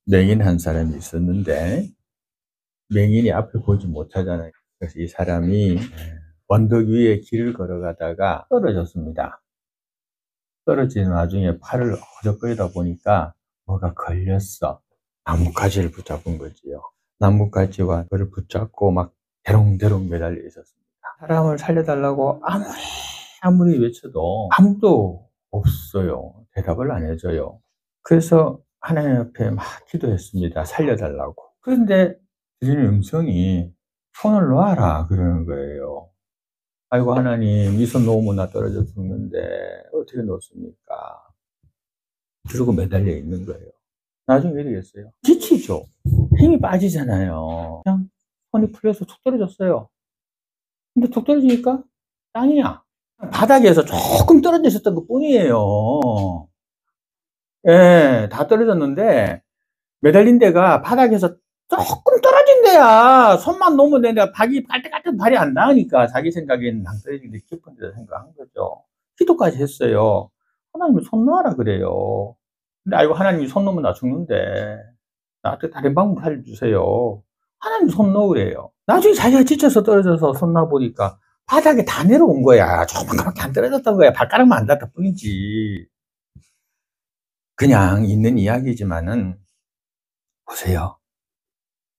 맹인 한 사람이 있었는데 맹인이 앞을 보지 못하잖아요. 그래서 이 사람이 언덕 위에 길을 걸어가다가 떨어졌습니다. 떨어지는 와중에 팔을 허적거리다 보니까 뭐가 걸렸어. 나뭇가지를 붙잡은 거지요. 나뭇가지와 그를 붙잡고 막 대롱대롱 매달려 있었습니다. 사람을 살려달라고 아무리 외쳐도 아무도 없어요. 대답을 안 해줘요. 그래서 하나님 앞에 막 기도했습니다. 살려달라고. 그런데 들리는 음성이 손을 놔라 그러는 거예요. 아이고 하나님, 이 손 놓으면 나 떨어져 죽는데 어떻게 놓습니까? 그러고 매달려 있는 거예요. 나중에 왜 되겠어요? 지치죠. 힘이 빠지잖아요. 그냥 손이 풀려서 툭 떨어졌어요. 근데 툭 떨어지니까 땅이야. 바닥에서 조금 떨어져 있었던 것 뿐이에요. 예, 다 떨어졌는데 매달린 데가 바닥에서 조금 떨어진 데야. 손만 놓으면 되는데 발이 깔때깔때 발이 안 닿으니까 자기 생각에는 낭떠러지인데 깊은 데다 생각한 거죠. 기도까지 했어요. 하나님이 손 놓아라 그래요. 근데 아이고 하나님이 손 놓으면 나 죽는데 나한테 다른 방법 알려주세요. 하나님 손 놓으래요. 나중에 자기가 지쳐서 떨어져서 손 놔보니까 바닥에 다 내려온 거야. 조금밖에 안 떨어졌던 거야. 발가락만 안 닿았다 뿐이지. 그냥 있는 이야기지만은 보세요.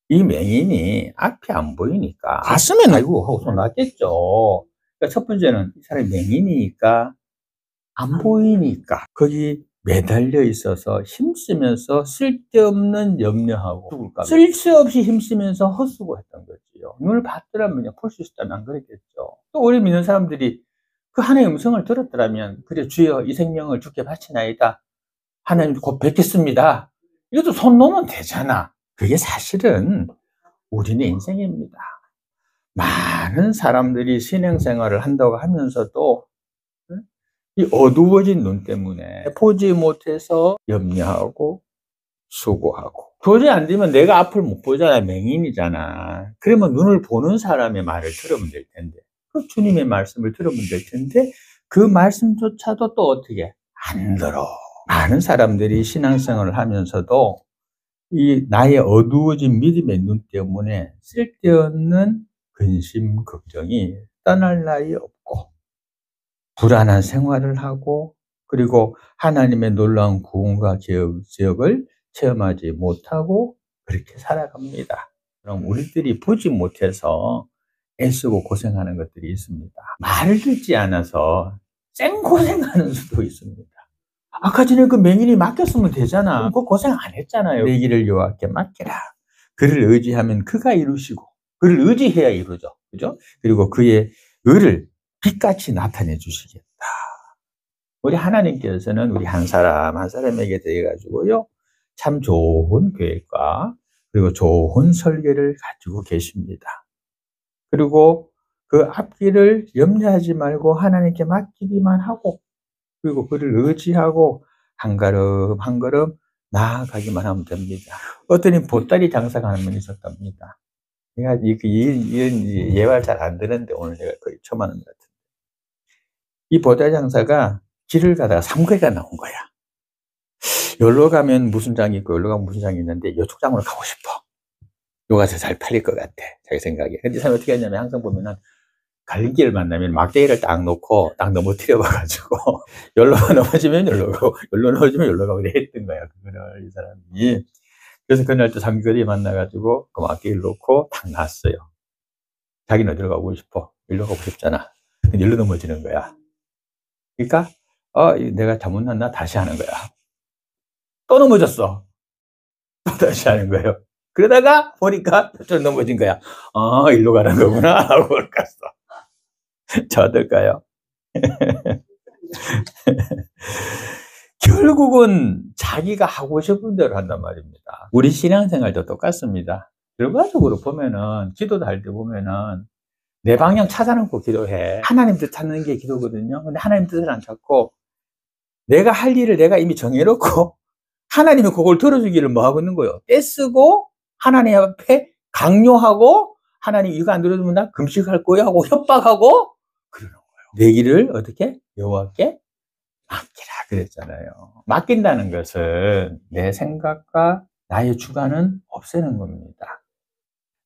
이 맹인이 앞이 안 보이니까 갔으면 아이고 하고 손 놨겠죠. 그러니까 첫 번째는 이 사람이 맹인이니까 안 보이니까 거기 매달려 있어서 힘쓰면서 쓸데없는 염려하고 죽을까 쓸데없이 힘쓰면서 헛수고했던 거지요. 눈을 봤더라면 풀 수 있었다면 안 그랬겠죠. 또 우리 믿는 사람들이 그 하나님의 음성을 들었더라면 그래 주여 이 생명을 주께 바치나이다. 하나님 곧 뵙겠습니다. 이것도 손 놓으면 되잖아. 그게 사실은 우리의 인생입니다. 많은 사람들이 신앙생활을 한다고 하면서도 이 어두워진 눈 때문에 보지 못해서 염려하고 수고하고 도저히 안 되면 내가 앞을 못 보잖아. 맹인이잖아. 그러면 눈을 보는 사람의 말을 들으면 될 텐데 그 주님의 말씀을 들으면 될 텐데 그 말씀조차도 또 어떻게 안 들어. 많은 사람들이 신앙생활을 하면서도 이 나의 어두워진 믿음의 눈 때문에 쓸데없는 근심, 걱정이 떠날 나위 없고 불안한 생활을 하고 그리고 하나님의 놀라운 구원과 기억을 체험하지 못하고 그렇게 살아갑니다. 그럼 우리들이 보지 못해서 애쓰고 고생하는 것들이 있습니다. 말을 듣지 않아서 생고생하는 수도 있습니다. 아까 전에 그 맹인이 맡겼으면 되잖아. 그 고생 안 했잖아요. 내 길을 여호와께 맡기라. 그를 의지하면 그가 이루시고 그를 의지해야 이루죠. 그죠? 그리고 그의 의를 빛같이 나타내 주시겠다. 우리 하나님께서는 우리 한 사람 한 사람에게 대해 가지고요. 참 좋은 계획과 그리고 좋은 설계를 가지고 계십니다. 그리고 그 앞길을 염려하지 말고 하나님께 맡기기만 하고 그리고 그를 의지하고 한 걸음 한 걸음 나아가기만 하면 됩니다. 어떤 보따리 장사가 한 분 있었답니다. 내가 이런 예화를 잘 안 듣는데 오늘 내가 거의 처음 하는 것 같은데 이 보따리 장사가 길을 가다가 삼거리가 나온 거야. 여기로 가면 무슨 장이 있고 여기로 가면 무슨 장이 있는데 이쪽 장으로 가고 싶어. 요가 더 잘 팔릴 것 같아 자기 생각에. 근데 이 사람이 어떻게 하냐면 항상 보면은 갈림길을 만나면 막대기를 딱 놓고 딱 넘어뜨려 봐가지고 열로 넘어지면 열로 가고 열로 넘어지면 열로 가고 했던 거야 그거를 이 사람이. 그래서 그날 또 삼거리에 만나가지고 그 막대기를 놓고 딱 놨어요. 자기는 어디로 가고 싶어? 일로 가고 싶잖아. 근데 일로 넘어지는 거야. 그러니까 내가 잘못났나 다시 하는 거야. 또 넘어졌어. 또 다시 하는 거예요. 그러다가 보니까 또 넘어진 거야. 일로 가는 거구나 하고 갔어. 저 어떨까요? 결국은 자기가 하고 싶은 대로 한단 말입니다. 우리 신앙생활도 똑같습니다. 결과적으로 보면은 기도도 할 때 보면은 내 방향 찾아놓고 기도해. 하나님 뜻 찾는 게 기도거든요. 근데 하나님 뜻을 안 찾고 내가 할 일을 내가 이미 정해놓고 하나님이 그걸 들어주기를 뭐 하고 있는 거예요. 떼쓰고 하나님 앞에 강요하고 하나님 이거 안 들어주면 나 금식할 거야 하고 협박하고 그러는 거예요. 내 길을 어떻게? 여호와께 맡기라 그랬잖아요. 맡긴다는 것은 내 생각과 나의 주관은 없애는 겁니다.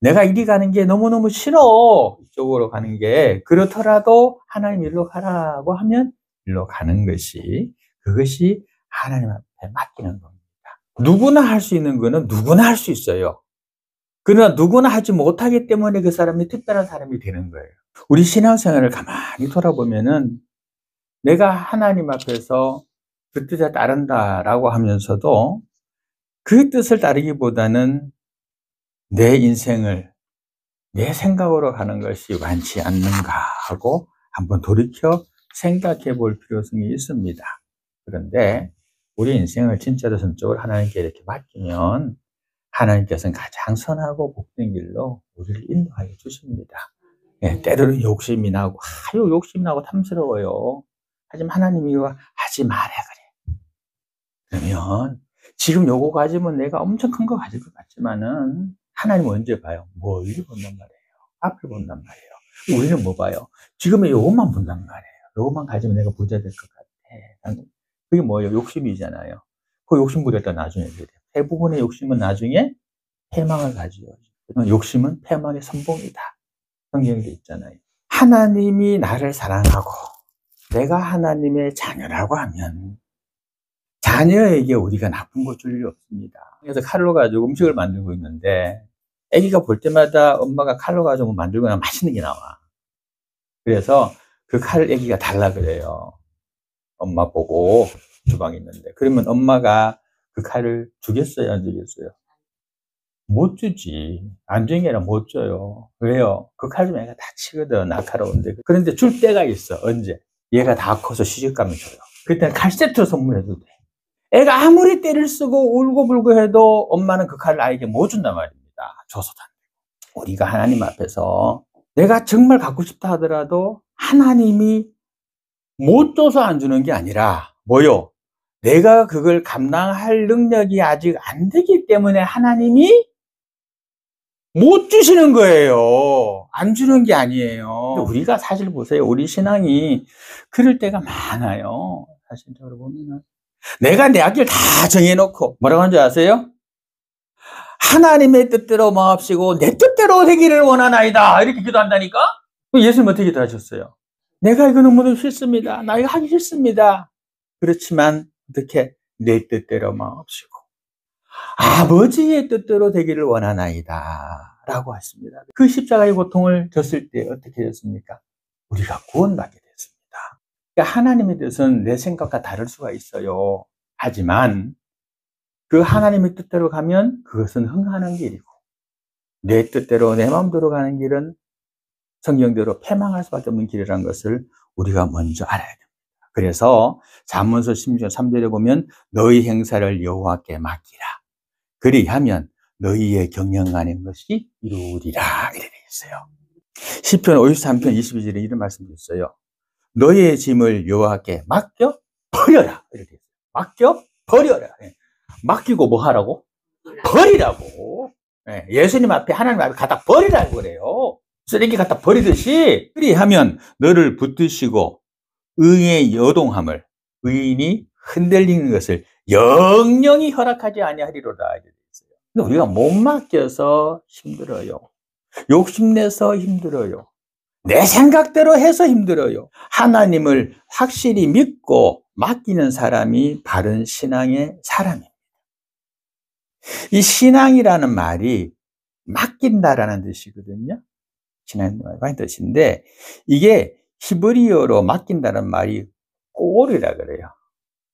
내가 이리 가는 게 너무너무 싫어. 이쪽으로 가는 게. 그렇더라도 하나님 일로 가라고 하면 일로 가는 것이, 그것이 하나님 앞에 맡기는 겁니다. 누구나 할 수 있는 거는 누구나 할 수 있어요. 그러나 누구나 하지 못하기 때문에 그 사람이 특별한 사람이 되는 거예요. 우리 신앙생활을 가만히 돌아보면은 내가 하나님 앞에서 그 뜻에 따른다라고 하면서도 그 뜻을 따르기보다는 내 인생을 내 생각으로 가는 것이 많지 않는가 하고 한번 돌이켜 생각해 볼 필요성이 있습니다. 그런데 우리 인생을 진짜로 전적으로 하나님께 이렇게 맡기면 하나님께서는 가장 선하고 복된 길로 우리를 인도하여 주십니다. 예, 때로는 욕심이 나고, 욕심이 나고 탐스러워요. 하지만 하나님이 하지 말아 그래. 그러면 지금 요거 가지면 내가 엄청 큰 거 가질 것 같지만은 하나님은 언제 봐요? 멀리 본단 말이에요. 앞을 본단 말이에요. 우리는 뭐 봐요? 지금의 요것만 본단 말이에요. 요것만 가지면 내가 부자 될 것 같아. 그게 뭐예요? 욕심이잖아요. 그 욕심 부렸다 나중에 돼요. 대부분의 욕심은 나중에 패망을 가지요. 욕심은 패망의 선봉이다. 성경에 있잖아요. 하나님이 나를 사랑하고 내가 하나님의 자녀라고 하면 자녀에게 우리가 나쁜 거 줄 일 없습니다. 그래서 칼로 가지고 음식을 만들고 있는데 아기가 볼 때마다 엄마가 칼로 가지고 만들고 나면 맛있는 게 나와. 그래서 그 칼을 아기가 달라 그래요. 엄마 보고 주방에 있는데. 그러면 엄마가 그 칼을 주겠어요? 안 주겠어요? 못 주지. 안 주는 게 아니라 못 줘요. 왜요? 그 칼 좀 애가 다치거든, 날카로운데. 그런데 줄 때가 있어. 언제? 얘가 다 커서 시집 가면 줘요. 그때는 칼 세트로 선물해도 돼. 애가 아무리 때를 쓰고 울고불고 해도 엄마는 그 칼을 아이에게 못 준단 말입니다. 줘서도 안 돼요. 우리가 하나님 앞에서 내가 정말 갖고 싶다 하더라도 하나님이 못 줘서 안 주는 게 아니라 뭐요? 내가 그걸 감당할 능력이 아직 안 되기 때문에 하나님이 못 주시는 거예요. 안 주는 게 아니에요. 우리가 사실 보세요. 우리 신앙이 그럴 때가 많아요. 사실적으로 보면은. 내가 내 앞길 다 정해놓고 뭐라고 하는지 아세요? 하나님의 뜻대로 마옵시고 내 뜻대로 되기를 원하나이다. 이렇게 기도한다니까? 예수님 어떻게 기도하셨어요? 내가 이거 너무 싫습니다. 나 이거 하기 싫습니다. 그렇지만 어떻게? 내 뜻대로 마옵시고 아버지의 뜻대로 되기를 원하나이다 라고 했습니다. 그 십자가의 고통을 졌을 때 어떻게 됐습니까? 우리가 구원받게 됐습니다. 그러니까 하나님의 뜻은 내 생각과 다를 수가 있어요. 하지만 그 하나님의 뜻대로 가면 그것은 흥하는 길이고 내 뜻대로 내 마음대로 가는 길은 성경대로 패망할 수밖에 없는 길이라는 것을 우리가 먼저 알아야 됩니다. 그래서 잠언서 16장 3절에 보면 너희 행사를 여호와께 맡기라. 그리하면 너희의 경영하는 것이 이루리라 이렇게 되어 있어요. 시편 53편 22절에 이런 말씀도 있어요. 너희의 짐을 여호와께 맡겨 버려라 이렇게 되어 있어요. 맡겨 버려라. 맡기고 뭐 하라고? 버리라고. 예수님 앞에 하나님 앞에 갖다 버리라고 그래요. 쓰레기 갖다 버리듯이. 그리하면 너를 붙드시고 의의 여동함을 의인이 흔들리는 것을 영영이 허락하지 아니하리로다. 근데 우리가 못 맡겨서 힘들어요. 욕심내서 힘들어요. 내 생각대로 해서 힘들어요. 하나님을 확실히 믿고 맡기는 사람이 바른 신앙의 사람입니다. 이 신앙이라는 말이 맡긴다라는 뜻이거든요. 신앙의 뜻인데 이게 히브리어로 맡긴다는 말이 꼴이라 그래요.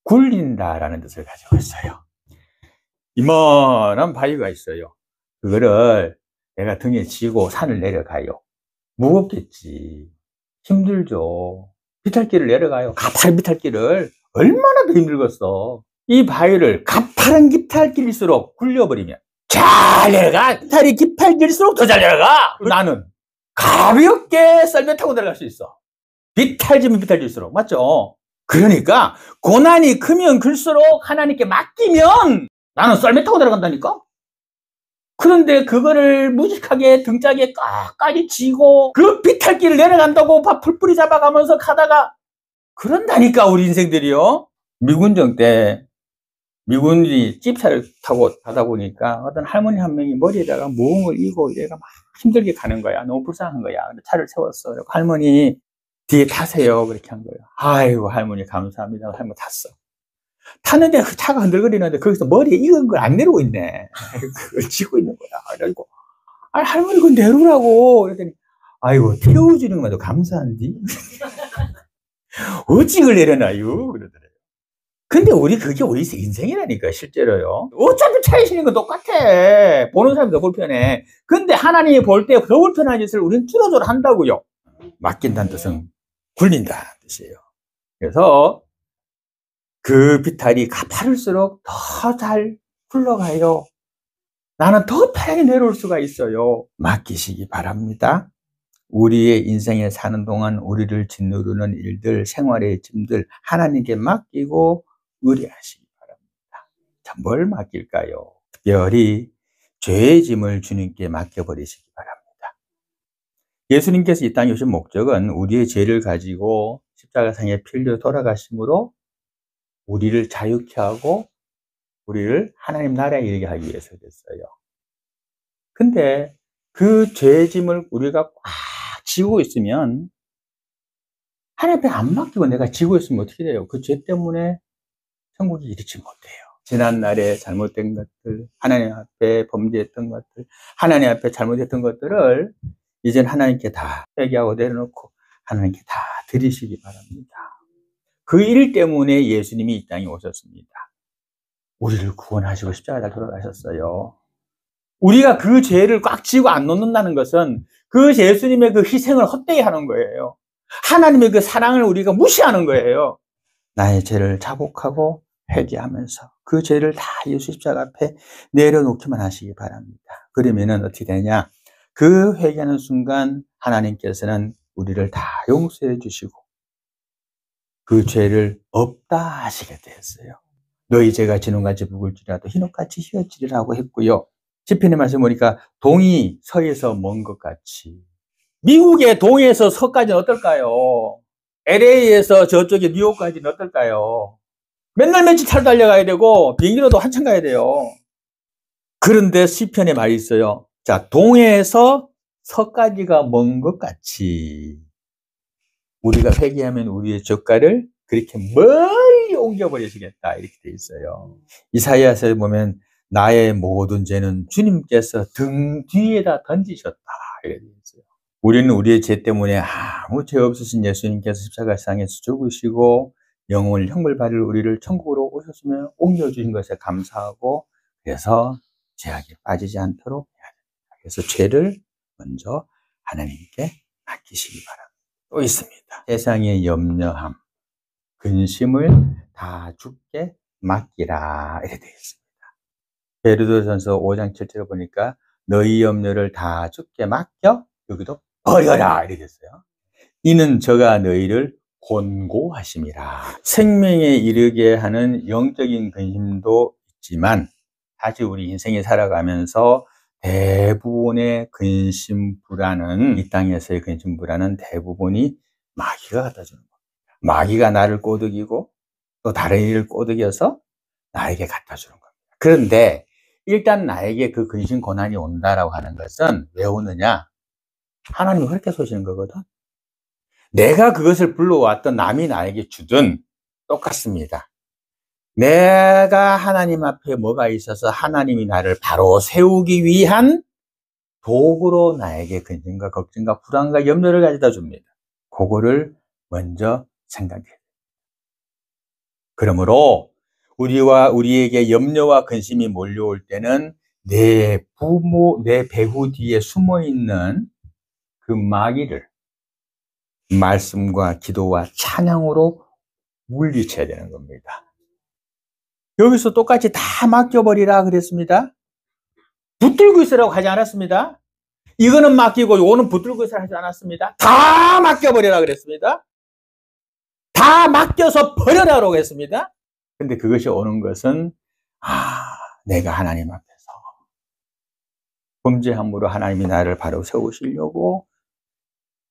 굴린다라는 뜻을 가지고 있어요. 이만한 바위가 있어요. 그거를 내가 등에 지고 산을 내려가요. 무겁겠지. 힘들죠. 비탈길을 내려가요. 가파른 비탈길을. 얼마나 더 힘들겠어. 이 바위를 가파른 비탈길일수록 굴려버리면 잘 내려가. 비탈이 깊을길일수록 더 잘 내려가. 나는 가볍게 썰매 타고 내려갈 수 있어. 비탈지면 비탈질수록. 맞죠? 그러니까 고난이 크면 클수록 하나님께 맡기면 나는 썰매 타고 내려간다니까? 그런데 그거를 무식하게 등짝에 까까지 쥐고 그 비탈길을 내려간다고 풀뿌리 잡아가면서 가다가 그런다니까 우리 인생들이요. 미군정 때 미군이 찝차를 타고 가다 보니까 어떤 할머니 한 명이 머리에다가 무거운 걸 이고 얘가 막 힘들게 가는 거야. 너무 불쌍한 거야. 근데 차를 세웠어. 할머니 뒤에 타세요. 그렇게 한 거예요. 아이고, 할머니 감사합니다. 할머니 탔어. 탔는데 그 차가 흔들거리는데 거기서 머리에 익은 걸 안 내리고 있네. 그걸 쥐고 있는 거야. 그래가지고, 아, 할머니 그거 내리라고. 그랬더니, 아이고, 태워주는 것만도 감사한디? 어찌 그걸 내려놔요? 그러더래요. 근데 그게 우리 인생이라니까, 실제로요. 어차피 차에 실린 건 똑같아. 보는 사람이 더 불편해. 근데 하나님이 볼 때 더 불편한 짓을 우리는 줄어들어 한다고요. 맡긴다는 뜻은 굴린다는 뜻이에요. 그래서 그 비탈이 가파를수록 더 잘 흘러가요. 나는 더 편하게 내려올 수가 있어요. 맡기시기 바랍니다. 우리의 인생에 사는 동안 우리를 짓누르는 일들, 생활의 짐들 하나님께 맡기고 의뢰하시기 바랍니다. 자, 뭘 맡길까요? 특별히 죄의 짐을 주님께 맡겨버리시기 바랍니다. 예수님께서 이 땅에 오신 목적은 우리의 죄를 가지고 십자가상에 피 흘려 돌아가심으로 우리를 자유케 하고 우리를 하나님 나라에 이르게 하기 위해서 됐어요. 근데 그 죄의 짐을 우리가 꽉 지고 있으면 하나님 앞에 안 맡기고 내가 지고 있으면 어떻게 돼요? 그 죄 때문에 천국에 이르지 못해요. 지난날에 잘못된 것들, 하나님 앞에 범죄했던 것들, 하나님 앞에 잘못했던 것들을 이젠 하나님께 다 회개하고 내려놓고 하나님께 다 드리시기 바랍니다. 그 일 때문에 예수님이 이 땅에 오셨습니다. 우리를 구원하시고 십자가에 돌아가셨어요. 우리가 그 죄를 꽉 쥐고 안 놓는다는 것은 그 예수님의 그 희생을 헛되이 하는 거예요. 하나님의 그 사랑을 우리가 무시하는 거예요. 나의 죄를 자복하고 회개하면서 그 죄를 다 예수 십자가 앞에 내려놓기만 하시기 바랍니다. 그러면은 어떻게 되냐? 그 회개하는 순간 하나님께서는 우리를 다 용서해 주시고 그 죄를 없다 하시게 되었어요. 너희 죄가 진홍같이 붉을지라도 흰옷같이 희어지리라고 했고요. 시편의 말씀 보니까 동이 서에서 먼 것 같이. 미국의 동에서 서까지는 어떨까요? LA에서 저쪽에 뉴욕까지는 어떨까요? 맨날 며칠 차로 달려가야 되고 비행기로도 한참 가야 돼요. 그런데 시편에 말이 있어요. 자, 동에서 서까지가 먼 것 같이 우리가 회개하면 우리의 젓갈을 그렇게 멀리 옮겨버리시겠다 이렇게 돼 있어요. 이사야서에 보면 나의 모든 죄는 주님께서 등 뒤에다 던지셨다 이렇게 돼 있어요. 우리는 우리의 죄 때문에 아무 죄 없으신 예수님께서 십자가상에서 죽으시고 영혼을 형벌받을 우리를 천국으로 오셨으면 옮겨주신 것에 감사하고 그래서 죄악에 빠지지 않도록 해야 됩니다. 그래서 죄를 먼저 하나님께 맡기시기 바랍니다. 또 있습니다. 세상의 염려함, 근심을 다 주께 맡기라 이렇게 되어 있습니다. 베드로전서 5장 7절에 보니까 너희 염려를 다 주께 맡겨 여기도 버려라 이렇게 됐어요. 이는 저가 너희를 권고하심이라. 생명에 이르게 하는 영적인 근심도 있지만 사실 우리 인생에 살아가면서 대부분의 근심 불안은 이 땅에서의 근심 불안은 대부분이 마귀가 갖다 주는 겁니다. 마귀가 나를 꼬드기고 또 다른 일을 꼬드겨서 나에게 갖다 주는 겁니다. 그런데 일단 나에게 그 근심 고난이 온다라고 하는 것은 왜 오느냐? 하나님이 그렇게 쏘시는 거거든. 내가 그것을 불러왔던 남이 나에게 주든 똑같습니다. 내가 하나님 앞에 뭐가 있어서 하나님이 나를 바로 세우기 위한 도구로 나에게 근심과 걱정과 불안과 염려를 가져다 줍니다. 그거를 먼저 생각해야 돼요. 그러므로 우리에게 염려와 근심이 몰려올 때는 내 부모, 내 배후 뒤에 숨어있는 그 마귀를 말씀과 기도와 찬양으로 물리쳐야 되는 겁니다. 여기서 똑같이 다 맡겨버리라 그랬습니다. 붙들고 있으라고 하지 않았습니다. 이거는 맡기고 이거는 붙들고 있으라고 하지 않았습니다. 다 맡겨버리라 그랬습니다. 다 맡겨서 버려라고 했습니다. 근데 그것이 오는 것은 내가 하나님 앞에서 범죄함으로 하나님이 나를 바로 세우시려고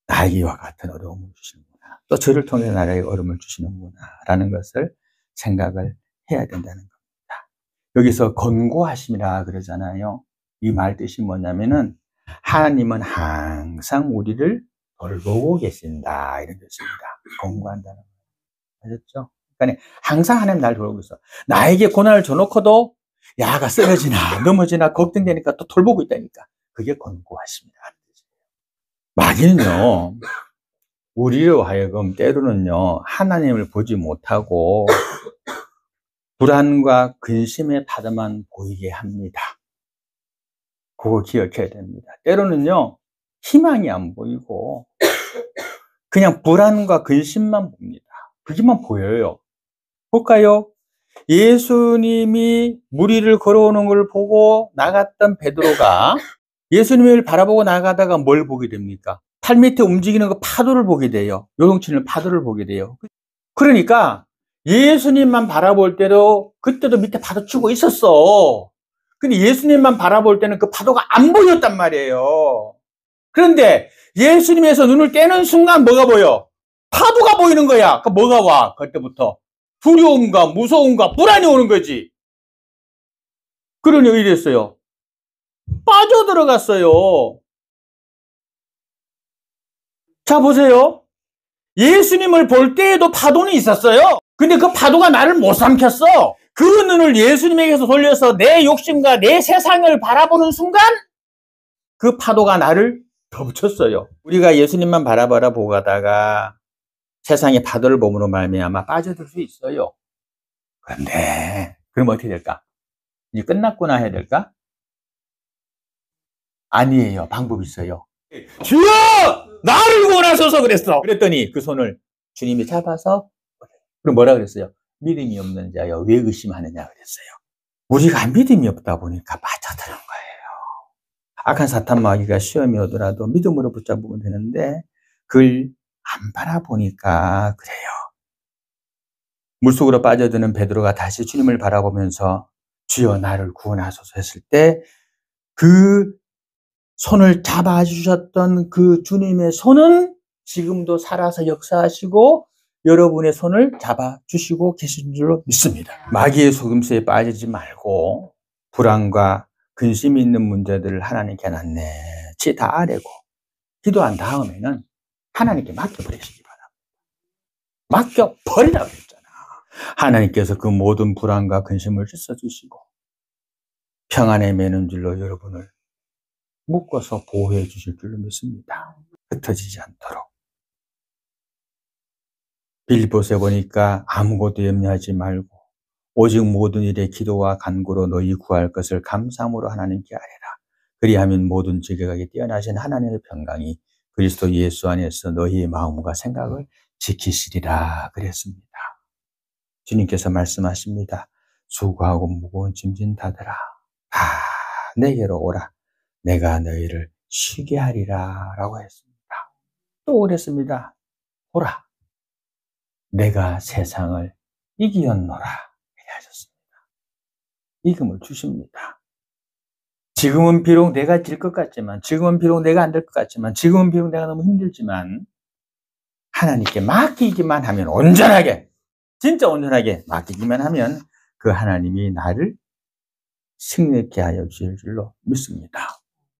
나에게 이와 같은 어려움을 주시는구나. 또 저를 통해 나에게 어려움을 주시는구나 라는 것을 생각을 해야 된다는 겁니다. 여기서 권고하심이라 그러잖아요. 이 말 뜻이 뭐냐면은 하나님은 항상 우리를 돌보고 계신다 이런 뜻입니다. 권고한다는 거. 아셨죠? 그러니까 항상 하나님 나를 돌보고 있어. 나에게 고난을 줘놓고도 야가 쓰러지나 넘어지나 걱정되니까 또 돌보고 있다니까. 그게 권고하십니다. 마귀는요, 우리로 하여금 때로는요, 하나님을 보지 못하고 불안과 근심의 바다만 보이게 합니다. 그거 기억해야 됩니다. 때로는요, 희망이 안 보이고 그냥 불안과 근심만 봅니다. 그게만 보여요. 볼까요? 예수님이 물 위를 걸어오는 걸 보고 나갔던 베드로가 예수님을 바라보고 나가다가 뭘 보게 됩니까? 팔 밑에 움직이는 그 파도를 보게 돼요. 요동치는 파도를 보게 돼요. 그러니까 예수님만 바라볼 때도 그때도 밑에 파도 치고 있었어. 근데 예수님만 바라볼 때는 그 파도가 안 보였단 말이에요. 그런데 예수님에서 눈을 떼는 순간 뭐가 보여? 파도가 보이는 거야. 그 뭐가 와? 그때부터 두려움과 무서움과 불안이 오는 거지. 그러니 이랬어요. 빠져들어갔어요. 자, 보세요. 예수님을 볼 때에도 파도는 있었어요. 근데 그 파도가 나를 못 삼켰어. 그 눈을 예수님에게서 돌려서 내 욕심과 내 세상을 바라보는 순간 그 파도가 나를 덮쳤어요. 우리가 예수님만 바라보라 보고 가다가 세상의 파도를 보므로 말미암아 빠져들 수 있어요. 그런데 그럼 어떻게 될까? 이제 끝났구나 해야 될까? 아니에요. 방법이 있어요. 주여! 나를 구원하소서 그랬어. 그랬더니 그 손을 주님이 잡아서 그럼 뭐라 그랬어요? 믿음이 없는 자여 왜 의심하느냐 그랬어요. 우리가 믿음이 없다 보니까 빠져드는 거예요. 악한 사탄 마귀가 시험이 오더라도 믿음으로 붙잡으면 되는데 그걸 안 바라보니까 그래요. 물속으로 빠져드는 베드로가 다시 주님을 바라보면서 주여 나를 구원하소서 했을 때 그 손을 잡아주셨던 그 주님의 손은 지금도 살아서 역사하시고 여러분의 손을 잡아주시고 계신 줄로 믿습니다. 마귀의 속임수에 빠지지 말고 불안과 근심이 있는 문제들을 하나님께 낱낱이 다 아뢰고 기도한 다음에는 하나님께 맡겨버리시기 바랍니다. 맡겨버리라고 했잖아. 하나님께서 그 모든 불안과 근심을 씻어주시고 평안에 매는 줄로 여러분을 묶어서 보호해 주실 줄로 믿습니다. 흩어지지 않도록. 빌립보서에 보니까 아무것도 염려하지 말고 오직 모든 일에 기도와 간구로 너희 구할 것을 감사함으로 하나님께 아뢰라. 그리하면 모든 지각에 뛰어나신 하나님의 평강이 그리스도 예수 안에서 너희의 마음과 생각을 지키시리라 그랬습니다. 주님께서 말씀하십니다. 수고하고 무거운 짐진 다들아 다 내게로 오라. 내가 너희를 쉬게 하리라 라고 했습니다. 또 그랬습니다. 오라. 내가 세상을 이기었노라 이렇게 하셨습니다. 이금을 주십니다. 지금은 비록 내가 질 것 같지만 지금은 비록 내가 안 될 것 같지만 지금은 비록 내가 너무 힘들지만 하나님께 맡기기만 하면 온전하게 진짜 온전하게 맡기기만 하면 그 하나님이 나를 승리케 하여 주실 줄로 믿습니다.